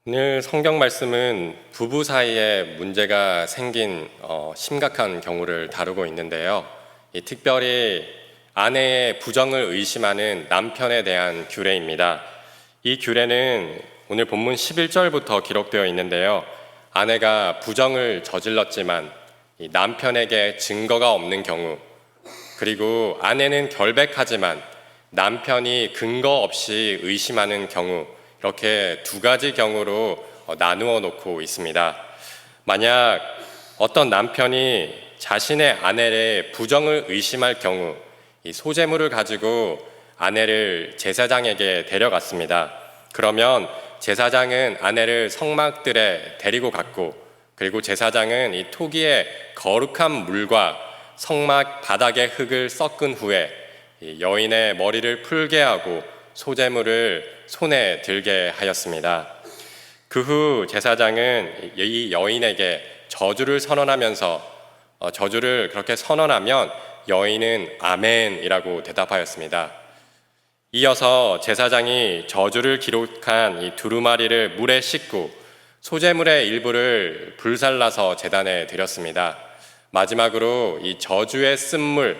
오늘 성경 말씀은 부부 사이에 문제가 생긴 심각한 경우를 다루고 있는데요. 특별히 아내의 부정을 의심하는 남편에 대한 규례입니다. 이 규례는 오늘 본문 11절부터 기록되어 있는데요. 아내가 부정을 저질렀지만 이 남편에게 증거가 없는 경우, 그리고 아내는 결백하지만 남편이 근거 없이 의심하는 경우, 이렇게 두 가지 경우로 나누어 놓고 있습니다. 만약 어떤 남편이 자신의 아내의 부정을 의심할 경우, 이 소재물을 가지고 아내를 제사장에게 데려갔습니다. 그러면 제사장은 아내를 성막들에 데리고 갔고, 그리고 제사장은 이 토기에 거룩한 물과 성막 바닥의 흙을 섞은 후에 이 여인의 머리를 풀게 하고 소재물을 손에 들게 하였습니다. 그 후 제사장은 이 여인에게 저주를 선언하면서 저주를 그렇게 선언하면 여인은 아멘이라고 대답하였습니다. 이어서 제사장이 저주를 기록한 이 두루마리를 물에 씻고 소재물의 일부를 불살라서 제단에 드렸습니다. 마지막으로 이 저주의 쓴물,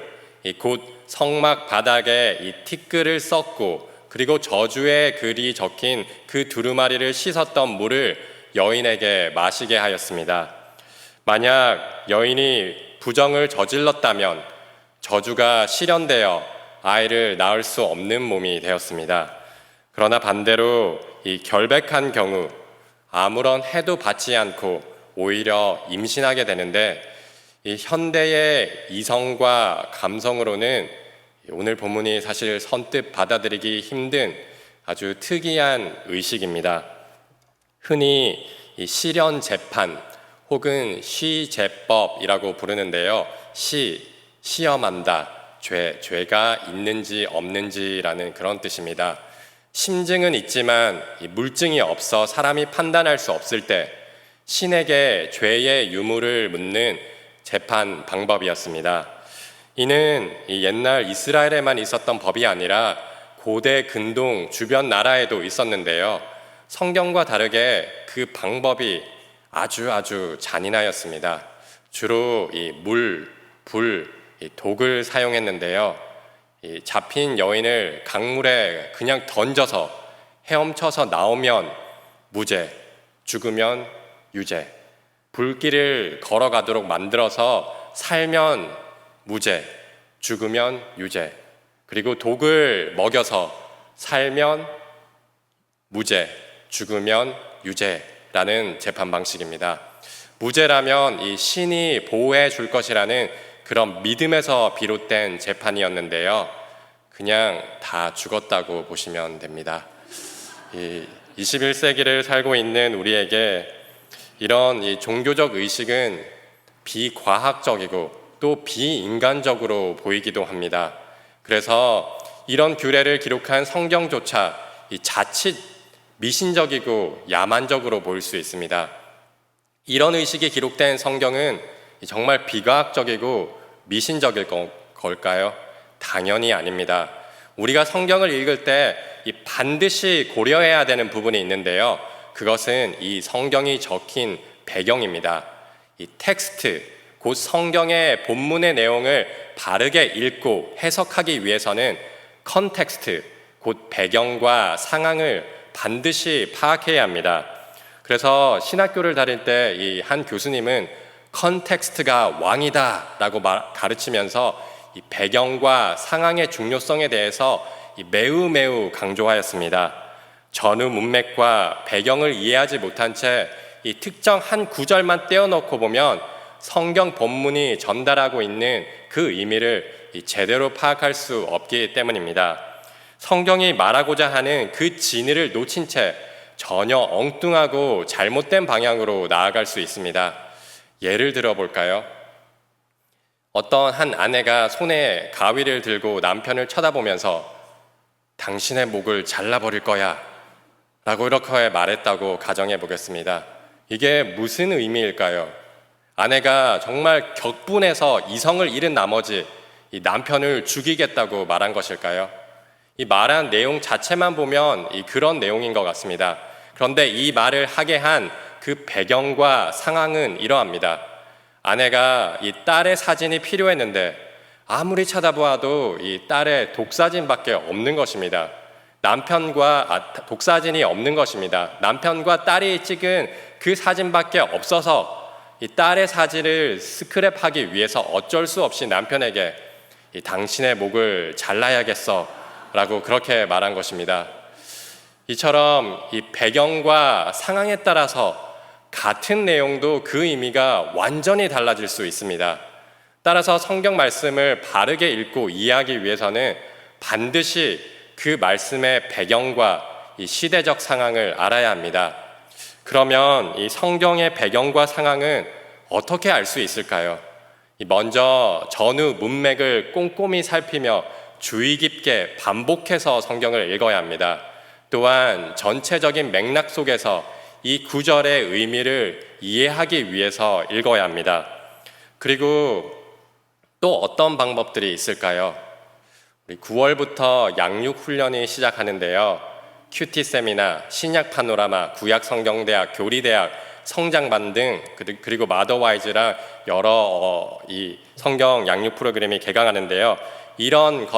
곧 성막 바닥에 이 티끌을 썩고, 그리고 저주의 글이 적힌 그 두루마리를 씻었던 물을 여인에게 마시게 하였습니다. 만약 여인이 부정을 저질렀다면 저주가 실현되어 아이를 낳을 수 없는 몸이 되었습니다. 그러나 반대로 이 결백한 경우 아무런 해도 받지 않고 오히려 임신하게 되는데, 이 현대의 이성과 감성으로는 오늘 본문이 사실 선뜻 받아들이기 힘든 아주 특이한 의식입니다. 흔히 이 실현 재판 혹은 시제법이라고 부르는데요. 시험한다, 죄가 있는지 없는지라는 그런 뜻입니다. 심증은 있지만 물증이 없어 사람이 판단할 수 없을 때 신에게 죄의 유무를 묻는 재판 방법이었습니다. 이는 옛날 이스라엘에만 있었던 법이 아니라 고대 근동 주변 나라에도 있었는데요. 성경과 다르게 그 방법이 아주 잔인하였습니다. 주로 이 물, 불, 이 독을 사용했는데요. 이 잡힌 여인을 강물에 그냥 던져서 헤엄쳐서 나오면 무죄, 죽으면 유죄, 불길을 걸어가도록 만들어서 살면 무죄, 죽으면 유죄, 그리고 독을 먹여서 살면 무죄, 죽으면 유죄라는 재판 방식입니다. 무죄라면 이 신이 보호해 줄 것이라는 그런 믿음에서 비롯된 재판이었는데요. 그냥 다 죽었다고 보시면 됩니다. 이 21세기를 살고 있는 우리에게 이런 이 종교적 의식은 비과학적이고 또 비인간적으로 보이기도 합니다. 그래서 이런 규례를 기록한 성경조차 이 자칫 미신적이고 야만적으로 보일 수 있습니다. 이런 의식이 기록된 성경은 정말 비과학적이고 미신적일 걸까요? 당연히 아닙니다. 우리가 성경을 읽을 때 반드시 고려해야 되는 부분이 있는데요. 그것은 이 성경이 적힌 배경입니다. 이 텍스트, 곧 성경의 본문의 내용을 바르게 읽고 해석하기 위해서는 컨텍스트, 곧 배경과 상황을 반드시 파악해야 합니다. 그래서 신학교를 다닐 때 이 한 교수님은 컨텍스트가 왕이다 라고 가르치면서 이 배경과 상황의 중요성에 대해서 매우 강조하였습니다. 전후 문맥과 배경을 이해하지 못한 채 이 특정 한 구절만 떼어놓고 보면 성경 본문이 전달하고 있는 그 의미를 제대로 파악할 수 없기 때문입니다. 성경이 말하고자 하는 그 진의를 놓친 채 전혀 엉뚱하고 잘못된 방향으로 나아갈 수 있습니다. 예를 들어 볼까요? 어떤 한 아내가 손에 가위를 들고 남편을 쳐다보면서 당신의 목을 잘라버릴 거야 라고 이렇게 말했다고 가정해 보겠습니다. 이게 무슨 의미일까요? 아내가 정말 격분해서 이성을 잃은 나머지 이 남편을 죽이겠다고 말한 것일까요? 이 말한 내용 자체만 보면 그런 내용인 것 같습니다. 그런데 이 말을 하게 한 그 배경과 상황은 이러합니다. 아내가 이 딸의 사진이 필요했는데 아무리 찾아보아도 이 딸의 독사진밖에 없는 것입니다. 독사진이 없는 것입니다. 남편과 딸이 찍은 그 사진밖에 없어서 이 딸의 사진을 스크랩하기 위해서 어쩔 수 없이 남편에게 당신의 목을 잘라야겠어 라고 그렇게 말한 것입니다. 이처럼 이 배경과 상황에 따라서 같은 내용도 그 의미가 완전히 달라질 수 있습니다. 따라서 성경 말씀을 바르게 읽고 이해하기 위해서는 반드시 그 말씀의 배경과 이 시대적 상황을 알아야 합니다. 그러면 이 성경의 배경과 상황은 어떻게 알 수 있을까요? 먼저 전후 문맥을 꼼꼼히 살피며 주의 깊게 반복해서 성경을 읽어야 합니다. 또한 전체적인 맥락 속에서 이 구절의 의미를 이해하기 위해서 읽어야 합니다. 그리고 또 어떤 방법들이 있을까요? 우리 9월부터 양육 훈련이 시작하는데요. 큐티 세미나, 신약 파노라마, 구약 성경대학, 교리대학, 성장반 등 그리고 마더와이즈랑 여러 이 성경 양육 프로그램이 개강하는데요. 이런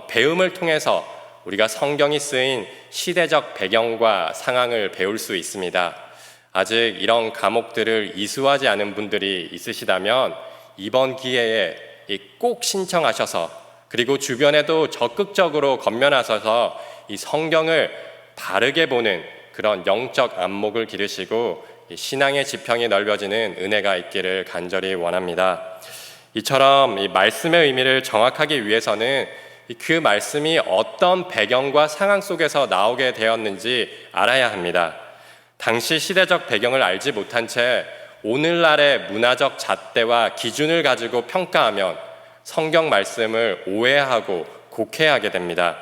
배움을 통해서 우리가 성경이 쓰인 시대적 배경과 상황을 배울 수 있습니다. 아직 이런 과목들을 이수하지 않은 분들이 있으시다면 이번 기회에 꼭 신청하셔서 그리고 주변에도 적극적으로 건면하셔서 이 성경을 바르게 보는 그런 영적 안목을 기르시고 신앙의 지평이 넓어지는 은혜가 있기를 간절히 원합니다. 이처럼 이 말씀의 의미를 정확하기 위해서는 그 말씀이 어떤 배경과 상황 속에서 나오게 되었는지 알아야 합니다. 당시 시대적 배경을 알지 못한 채 오늘날의 문화적 잣대와 기준을 가지고 평가하면 성경 말씀을 오해하고 곡해하게 됩니다.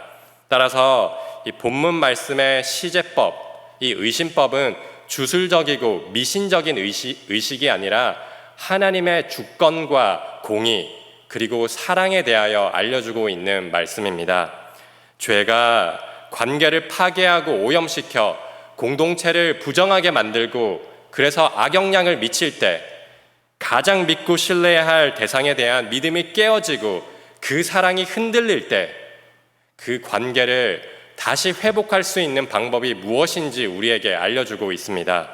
따라서 이 본문 말씀의 시제법, 이 의심법은 주술적이고 미신적인 의식이 아니라 하나님의 주권과 공의 그리고 사랑에 대하여 알려주고 있는 말씀입니다. 죄가 관계를 파괴하고 오염시켜 공동체를 부정하게 만들고 그래서 악영향을 미칠 때 가장 믿고 신뢰해야 할 대상에 대한 믿음이 깨어지고 그 사랑이 흔들릴 때 그 관계를 다시 회복할 수 있는 방법이 무엇인지 우리에게 알려주고 있습니다.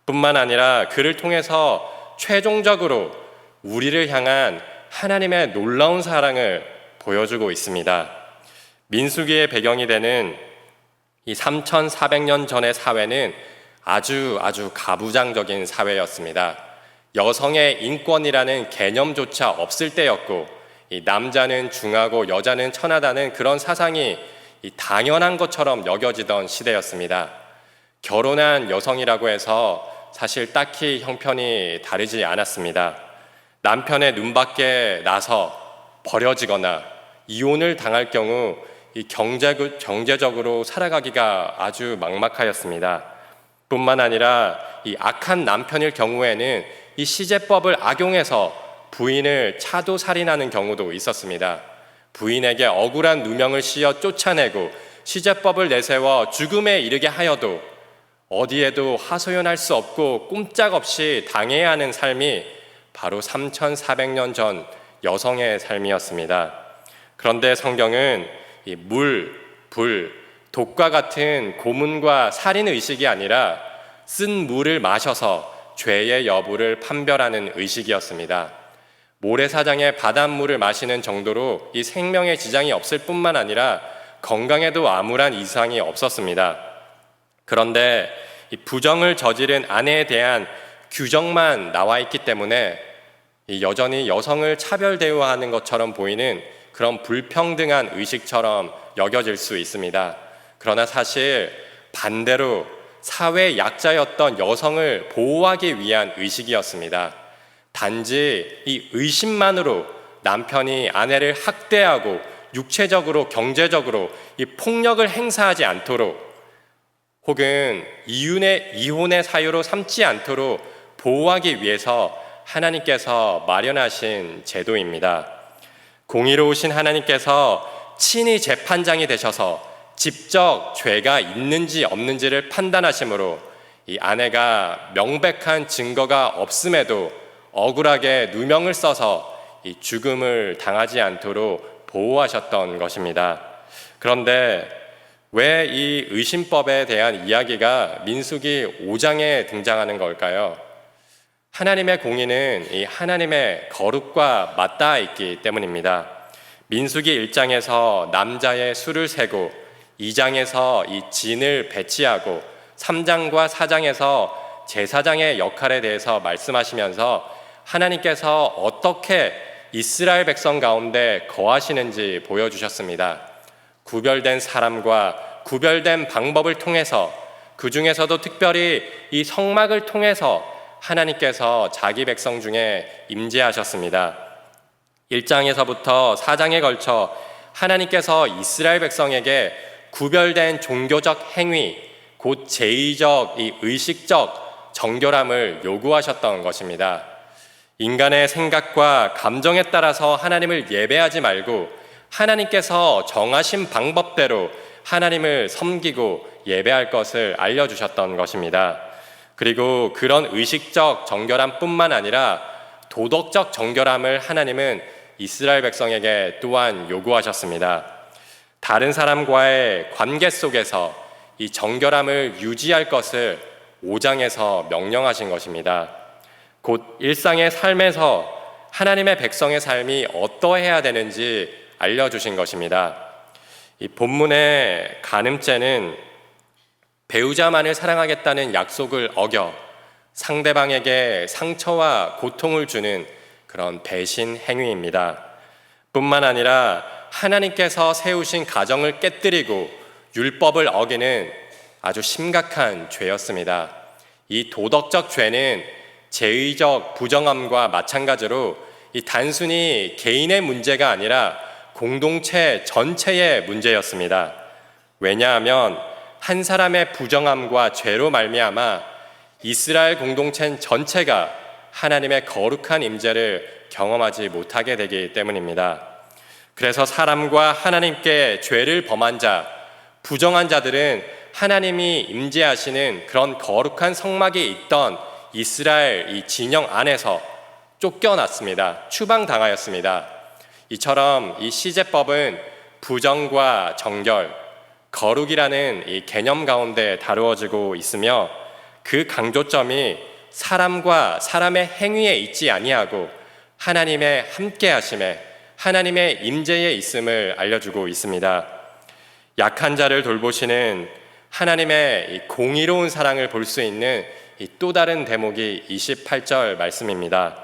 뿐만 아니라 그를 통해서 최종적으로 우리를 향한 하나님의 놀라운 사랑을 보여주고 있습니다. 민수기의 배경이 되는 이 3,400년 전의 사회는 아주 가부장적인 사회였습니다. 여성의 인권이라는 개념조차 없을 때였고 이 남자는 중하고 여자는 천하다는 그런 사상이 당연한 것처럼 여겨지던 시대였습니다. 결혼한 여성이라고 해서 사실 딱히 형편이 다르지 않았습니다. 남편의 눈밖에 나서 버려지거나 이혼을 당할 경우 이 경제적으로 살아가기가 아주 막막하였습니다. 뿐만 아니라 이 악한 남편일 경우에는 이 시제법을 악용해서 부인을 차도 살인하는 경우도 있었습니다. 부인에게 억울한 누명을 씌워 쫓아내고 시제법을 내세워 죽음에 이르게 하여도 어디에도 하소연할 수 없고 꼼짝없이 당해야 하는 삶이 바로 3,400년 전 여성의 삶이었습니다. 그런데 성경은 이 물, 불, 독과 같은 고문과 살인의식이 아니라 쓴 물을 마셔서 죄의 여부를 판별하는 의식이었습니다. 모래사장의 바닷물을 마시는 정도로 이 생명에 지장이 없을 뿐만 아니라 건강에도 아무런 이상이 없었습니다. 그런데 이 부정을 저지른 아내에 대한 규정만 나와 있기 때문에 여전히 여성을 차별 대우하는 것처럼 보이는 그런 불평등한 의식처럼 여겨질 수 있습니다. 그러나 사실 반대로 사회 약자였던 여성을 보호하기 위한 의식이었습니다. 단지 이 의심만으로 남편이 아내를 학대하고 육체적으로 경제적으로 이 폭력을 행사하지 않도록 혹은 이혼의 사유로 삼지 않도록 보호하기 위해서 하나님께서 마련하신 제도입니다. 공의로우신 하나님께서 친히 재판장이 되셔서 직접 죄가 있는지 없는지를 판단하심으로 이 아내가 명백한 증거가 없음에도 억울하게 누명을 써서 이 죽음을 당하지 않도록 보호하셨던 것입니다. 그런데 왜 이 의심법에 대한 이야기가 민수기 5장에 등장하는 걸까요? 하나님의 공의는 이 하나님의 거룩과 맞닿아 있기 때문입니다. 민수기 1장에서 남자의 수를 세고 2장에서 이 진을 배치하고 3장과 4장에서 제사장의 역할에 대해서 말씀하시면서 하나님께서 어떻게 이스라엘 백성 가운데 거하시는지 보여주셨습니다. 구별된 사람과 구별된 방법을 통해서, 그 중에서도 특별히 이 성막을 통해서 하나님께서 자기 백성 중에 임재하셨습니다. 1장에서부터 4장에 걸쳐 하나님께서 이스라엘 백성에게 구별된 종교적 행위, 곧 제의적, 이 의식적 정결함을 요구하셨던 것입니다. 인간의 생각과 감정에 따라서 하나님을 예배하지 말고 하나님께서 정하신 방법대로 하나님을 섬기고 예배할 것을 알려주셨던 것입니다. 그리고 그런 의식적 정결함뿐만 아니라 도덕적 정결함을 하나님은 이스라엘 백성에게 또한 요구하셨습니다. 다른 사람과의 관계 속에서 이 정결함을 유지할 것을 5장에서 명령하신 것입니다. 곧 일상의 삶에서 하나님의 백성의 삶이 어떠해야 되는지 알려주신 것입니다. 이 본문의 간음죄는 배우자만을 사랑하겠다는 약속을 어겨 상대방에게 상처와 고통을 주는 그런 배신 행위입니다. 뿐만 아니라 하나님께서 세우신 가정을 깨뜨리고 율법을 어기는 아주 심각한 죄였습니다. 이 도덕적 죄는 제의적 부정함과 마찬가지로 이 단순히 개인의 문제가 아니라 공동체 전체의 문제였습니다. 왜냐하면 한 사람의 부정함과 죄로 말미암아 이스라엘 공동체 전체가 하나님의 거룩한 임재를 경험하지 못하게 되기 때문입니다. 그래서 사람과 하나님께 죄를 범한 자, 부정한 자들은 하나님이 임재하시는 그런 거룩한 성막이 있던 이스라엘 이 진영 안에서 쫓겨났습니다. 추방당하였습니다. 이처럼 이 시제법은 부정과 정결, 거룩이라는 이 개념 가운데 다루어지고 있으며 그 강조점이 사람과 사람의 행위에 있지 아니하고 하나님의 함께하심에, 하나님의 임재에 있음을 알려주고 있습니다. 약한 자를 돌보시는 하나님의 이 공의로운 사랑을 볼 수 있는 이 또 다른 대목이 28절 말씀입니다.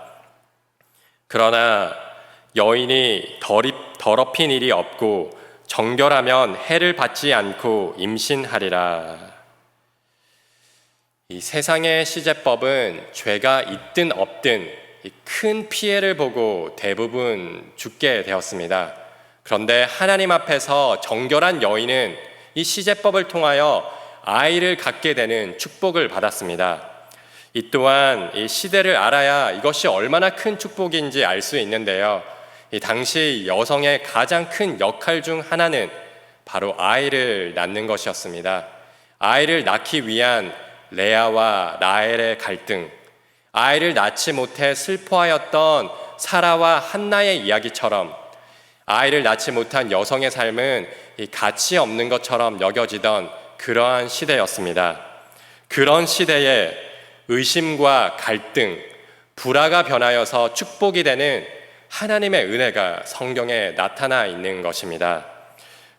그러나 여인이 더럽힌 일이 없고 정결하면 해를 받지 않고 임신하리라. 이 세상의 시제법은 죄가 있든 없든 큰 피해를 보고 대부분 죽게 되었습니다. 그런데 하나님 앞에서 정결한 여인은 이 시제법을 통하여 아이를 갖게 되는 축복을 받았습니다. 이 또한 이 시대를 알아야 이것이 얼마나 큰 축복인지 알 수 있는데요. 이 당시 여성의 가장 큰 역할 중 하나는 바로 아이를 낳는 것이었습니다. 아이를 낳기 위한 레아와 라헬의 갈등, 아이를 낳지 못해 슬퍼하였던 사라와 한나의 이야기처럼 아이를 낳지 못한 여성의 삶은 이 가치 없는 것처럼 여겨지던 그러한 시대였습니다. 그런 시대에 의심과 갈등, 불화가 변하여서 축복이 되는 하나님의 은혜가 성경에 나타나 있는 것입니다.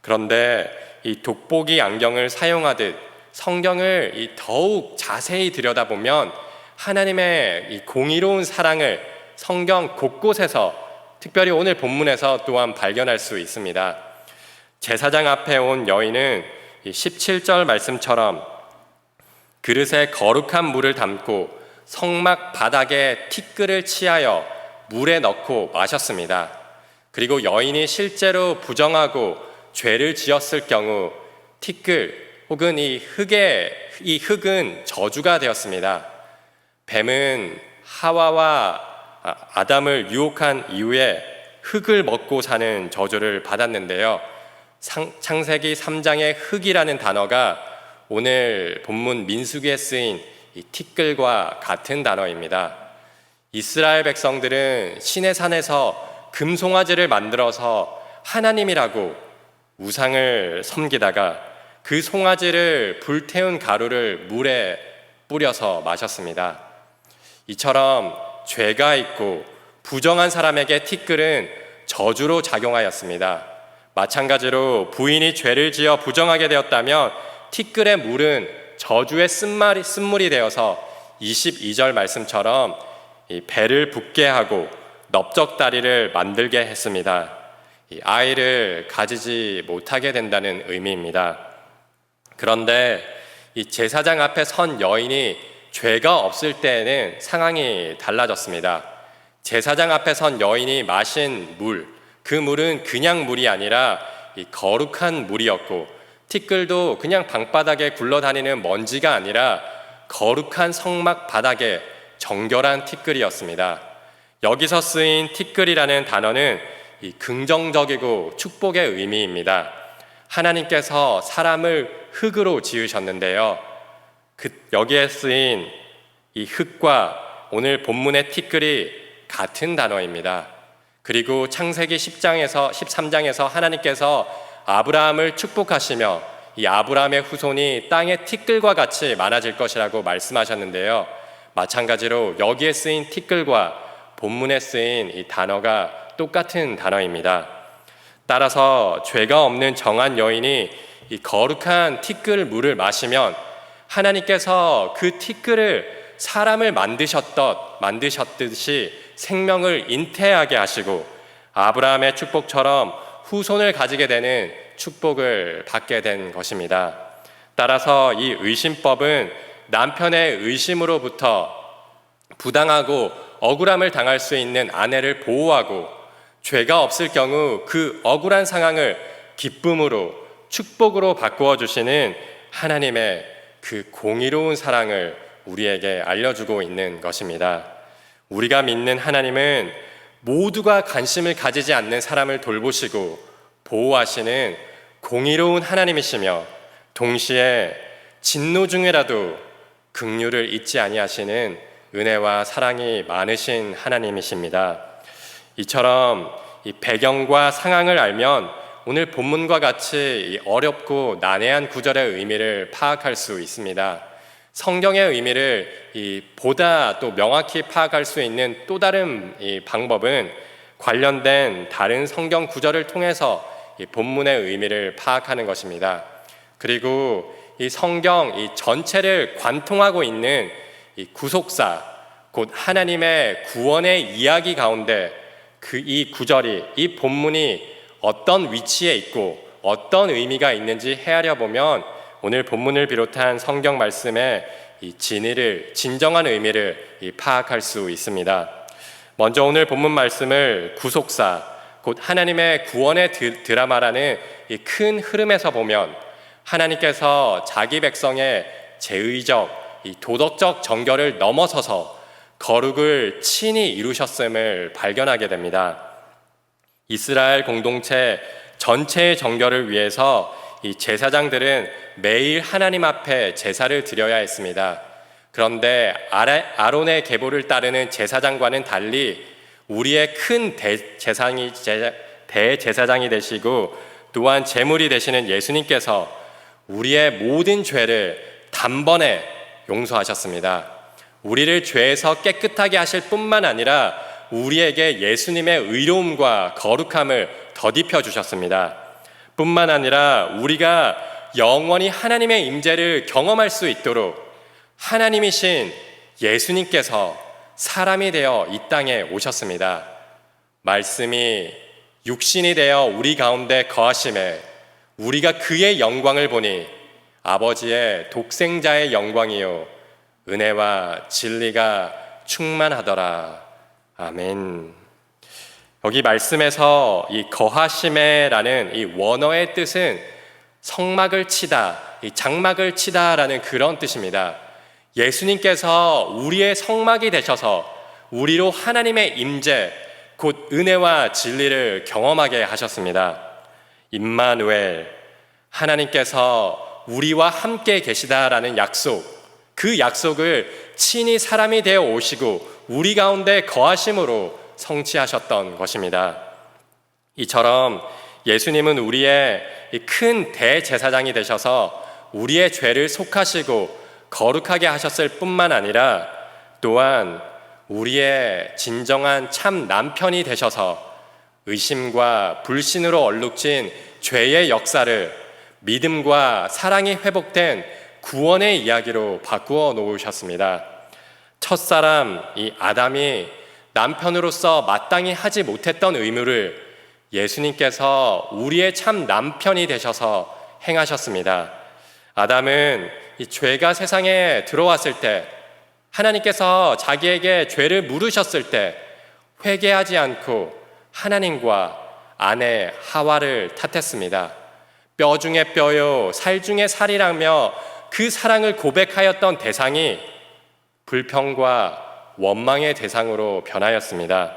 그런데 이 돋보기 안경을 사용하듯 성경을 더욱 자세히 들여다보면 하나님의 이 공의로운 사랑을 성경 곳곳에서, 특별히 오늘 본문에서 또한 발견할 수 있습니다. 제사장 앞에 온 여인은 17절 말씀처럼 그릇에 거룩한 물을 담고 성막 바닥에 티끌을 치하여 물에 넣고 마셨습니다. 그리고 여인이 실제로 부정하고 죄를 지었을 경우 티끌 혹은 이 흙은 저주가 되었습니다. 뱀은 하와와 아담을 유혹한 이후에 흙을 먹고 사는 저주를 받았는데요. 창세기 3장의 흙이라는 단어가 오늘 본문 민수기에 쓰인 이 티끌과 같은 단어입니다. 이스라엘 백성들은 시내산에서 금송아지를 만들어서 하나님이라고 우상을 섬기다가 그 송아지를 불태운 가루를 물에 뿌려서 마셨습니다. 이처럼 죄가 있고 부정한 사람에게 티끌은 저주로 작용하였습니다. 마찬가지로 부인이 죄를 지어 부정하게 되었다면 티끌의 물은 저주의 쓴물이 되어서 22절 말씀처럼 이 배를 붓게 하고 넓적다리를 만들게 했습니다. 이 아이를 가지지 못하게 된다는 의미입니다. 그런데 이 제사장 앞에 선 여인이 죄가 없을 때에는 상황이 달라졌습니다. 제사장 앞에 선 여인이 마신 물, 그 물은 그냥 물이 아니라 이 거룩한 물이었고, 티끌도 그냥 방바닥에 굴러다니는 먼지가 아니라 거룩한 성막 바닥에 정결한 티끌이었습니다. 여기서 쓰인 티끌이라는 단어는 이 긍정적이고 축복의 의미입니다. 하나님께서 사람을 흙으로 지으셨는데요. 여기에 쓰인 이 흙과 오늘 본문의 티끌이 같은 단어입니다. 그리고 창세기 13장에서 하나님께서 아브라함을 축복하시며 이 아브라함의 후손이 땅의 티끌과 같이 많아질 것이라고 말씀하셨는데요. 마찬가지로 여기에 쓰인 티끌과 본문에 쓰인 이 단어가 똑같은 단어입니다. 따라서 죄가 없는 정한 여인이 이 거룩한 티끌 물을 마시면 하나님께서 그 티끌을 사람을 만드셨듯이 생명을 잉태하게 하시고 아브라함의 축복처럼 후손을 가지게 되는 축복을 받게 된 것입니다. 따라서 이 의심법은 남편의 의심으로부터 부당하고 억울함을 당할 수 있는 아내를 보호하고 죄가 없을 경우 그 억울한 상황을 기쁨으로 축복으로 바꾸어 주시는 하나님의 그 공의로운 사랑을 우리에게 알려주고 있는 것입니다. 우리가 믿는 하나님은 모두가 관심을 가지지 않는 사람을 돌보시고 보호하시는 공의로운 하나님이시며 동시에 진노 중에라도 긍휼을 잊지 아니하시는 은혜와 사랑이 많으신 하나님이십니다. 이처럼 이 배경과 상황을 알면 오늘 본문과 같이 이 어렵고 난해한 구절의 의미를 파악할 수 있습니다. 성경의 의미를 보다 또 명확히 파악할 수 있는 또 다른 방법은 관련된 다른 성경 구절을 통해서 이 본문의 의미를 파악하는 것입니다. 그리고 이 성경 이 전체를 관통하고 있는 이 구속사, 곧 하나님의 구원의 이야기 가운데 이 구절이, 이 본문이 어떤 위치에 있고 어떤 의미가 있는지 헤아려 보면 오늘 본문을 비롯한 성경 말씀의 이 진정한 의미를 파악할 수 있습니다. 먼저 오늘 본문 말씀을 구속사, 곧 하나님의 구원의 드라마라는 이 큰 흐름에서 보면 하나님께서 자기 백성의 제의적, 이 도덕적 정결을 넘어서서 거룩을 친히 이루셨음을 발견하게 됩니다. 이스라엘 공동체 전체의 정결을 위해서 이 제사장들은 매일 하나님 앞에 제사를 드려야 했습니다. 그런데 아론의 계보를 따르는 제사장과는 달리 우리의 큰 대제사장이 되시고 또한 제물이 되시는 예수님께서 우리의 모든 죄를 단번에 용서하셨습니다. 우리를 죄에서 깨끗하게 하실 뿐만 아니라 우리에게 예수님의 의로움과 거룩함을 덧입혀 주셨습니다. 뿐만 아니라 우리가 영원히 하나님의 임재를 경험할 수 있도록 하나님이신 예수님께서 사람이 되어 이 땅에 오셨습니다. 말씀이 육신이 되어 우리 가운데 거하심에 우리가 그의 영광을 보니 아버지의 독생자의 영광이요 은혜와 진리가 충만하더라. 아멘. 여기 말씀에서 이 거하심에라는 이 원어의 뜻은 성막을 치다, 이 장막을 치다라는 그런 뜻입니다. 예수님께서 우리의 성막이 되셔서 우리로 하나님의 임재, 곧 은혜와 진리를 경험하게 하셨습니다. 임마누엘, 하나님께서 우리와 함께 계시다라는 약속, 그 약속을 친히 사람이 되어 오시고 우리 가운데 거하심으로 성취하셨던 것입니다. 이처럼 예수님은 우리의 큰 대제사장이 되셔서 우리의 죄를 속하시고 거룩하게 하셨을 뿐만 아니라 또한 우리의 진정한 참 남편이 되셔서 의심과 불신으로 얼룩진 죄의 역사를 믿음과 사랑이 회복된 구원의 이야기로 바꾸어 놓으셨습니다. 첫사람 이 아담이 남편으로서 마땅히 하지 못했던 의무를 예수님께서 우리의 참 남편이 되셔서 행하셨습니다. 아담은 이 죄가 세상에 들어왔을 때 하나님께서 자기에게 죄를 물으셨을 때 회개하지 않고 하나님과 아내 하와를 탓했습니다. 뼈 중에 뼈요 살 중에 살이라며 그 사랑을 고백하였던 대상이 불평과 원망의 대상으로 변하였습니다.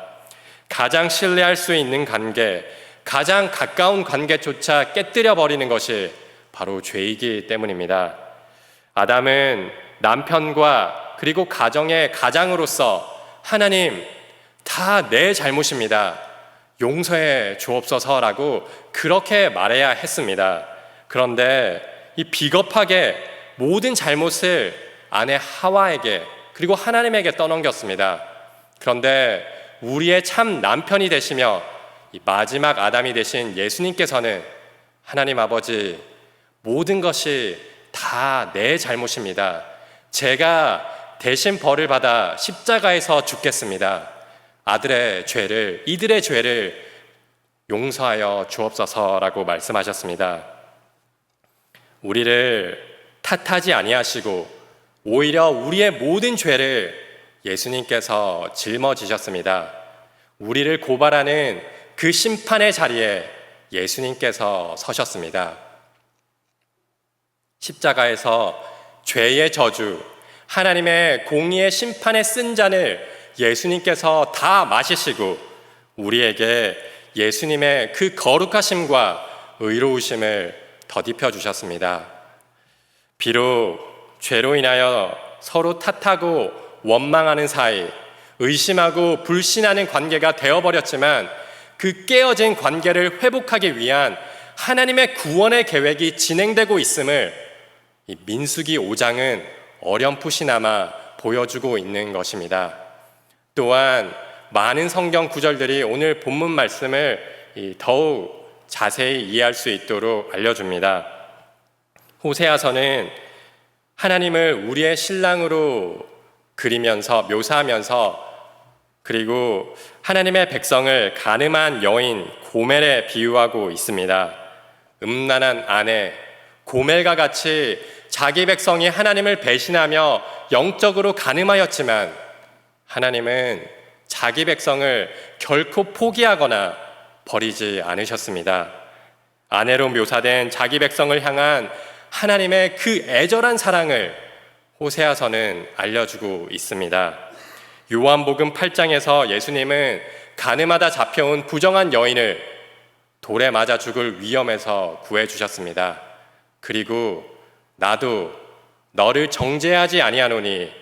가장 신뢰할 수 있는 관계, 가장 가까운 관계조차 깨뜨려 버리는 것이 바로 죄이기 때문입니다. 아담은 남편과 그리고 가정의 가장으로서 하나님, 다 내 잘못입니다. 용서해 주옵소서라고 그렇게 말해야 했습니다. 그런데 이 비겁하게 모든 잘못을 아내 하와에게 그리고 하나님에게 떠넘겼습니다. 그런데 우리의 참 남편이 되시며 이 마지막 아담이 되신 예수님께서는 하나님 아버지, 모든 것이 다 내 잘못입니다. 제가 대신 벌을 받아 십자가에서 죽겠습니다. 아들의 죄를, 이들의 죄를 용서하여 주옵소서라고 말씀하셨습니다. 우리를 탓하지 아니하시고 오히려 우리의 모든 죄를 예수님께서 짊어지셨습니다. 우리를 고발하는 그 심판의 자리에 예수님께서 서셨습니다. 십자가에서 죄의 저주, 하나님의 공의의 심판의 쓴 잔을 예수님께서 다 마시시고 우리에게 예수님의 그 거룩하심과 의로우심을 덧입혀 주셨습니다. 비록 죄로 인하여 서로 탓하고 원망하는 사이, 의심하고 불신하는 관계가 되어버렸지만 그 깨어진 관계를 회복하기 위한 하나님의 구원의 계획이 진행되고 있음을 이 민수기 5장은 어렴풋이나마 보여주고 있는 것입니다. 또한 많은 성경 구절들이 오늘 본문 말씀을 더욱 자세히 이해할 수 있도록 알려줍니다. 호세아서는 하나님을 우리의 신랑으로 그리면서 묘사하면서 그리고 하나님의 백성을 가늠한 여인 고멜에 비유하고 있습니다. 음란한 아내 고멜과 같이 자기 백성이 하나님을 배신하며 영적으로 가늠하였지만 하나님은 자기 백성을 결코 포기하거나 버리지 않으셨습니다. 아내로 묘사된 자기 백성을 향한 하나님의 그 애절한 사랑을 호세아서는 알려주고 있습니다. 요한복음 8장에서 예수님은 가늠하다 잡혀온 부정한 여인을 돌에 맞아 죽을 위험에서 구해주셨습니다. 그리고 나도 너를 정죄하지 아니하노니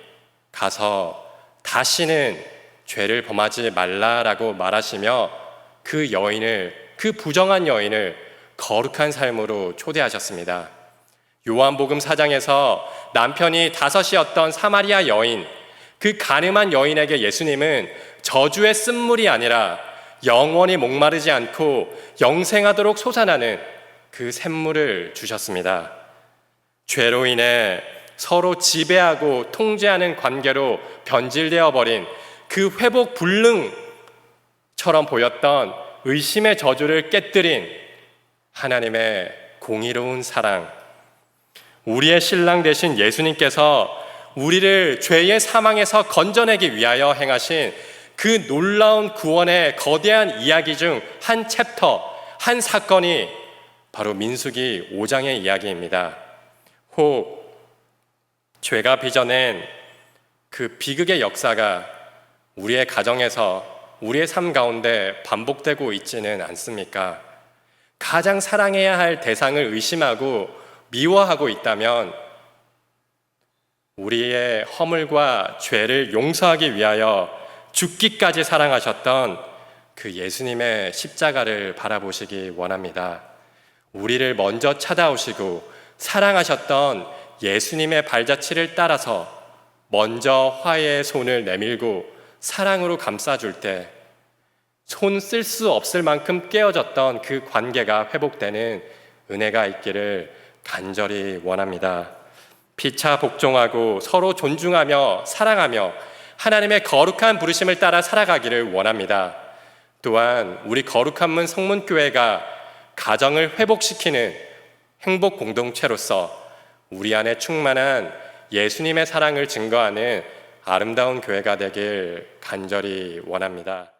가서 다시는 죄를 범하지 말라라고 말하시며 그 여인을, 그 부정한 여인을 거룩한 삶으로 초대하셨습니다. 요한복음 4장에서 남편이 5이었던 사마리아 여인, 그 가늠한 여인에게 예수님은 저주의 쓴물이 아니라 영원히 목마르지 않고 영생하도록 솟아나는 그 샘물을 주셨습니다. 죄로 인해 서로 지배하고 통제하는 관계로 변질되어 버린 그 회복 불능처럼 보였던 의심의 저주를 깨뜨린 하나님의 공의로운 사랑, 우리의 신랑 되신 예수님께서 우리를 죄의 사망에서 건져내기 위하여 행하신 그 놀라운 구원의 거대한 이야기 중 한 챕터, 한 사건이 바로 민수기 5장의 이야기입니다. 혹 죄가 빚어낸 그 비극의 역사가 우리의 가정에서 우리의 삶 가운데 반복되고 있지는 않습니까? 가장 사랑해야 할 대상을 의심하고 미워하고 있다면 우리의 허물과 죄를 용서하기 위하여 죽기까지 사랑하셨던 그 예수님의 십자가를 바라보시기 원합니다. 우리를 먼저 찾아오시고 사랑하셨던 예수님의 발자취를 따라서 먼저 화해의 손을 내밀고 사랑으로 감싸줄 때 손 쓸 수 없을 만큼 깨어졌던 그 관계가 회복되는 은혜가 있기를 간절히 원합니다. 피차 복종하고 서로 존중하며 사랑하며 하나님의 거룩한 부르심을 따라 살아가기를 원합니다. 또한 우리 거룩한 문 성문교회가 가정을 회복시키는 행복 공동체로서 우리 안에 충만한 예수님의 사랑을 증거하는 아름다운 교회가 되길 간절히 원합니다.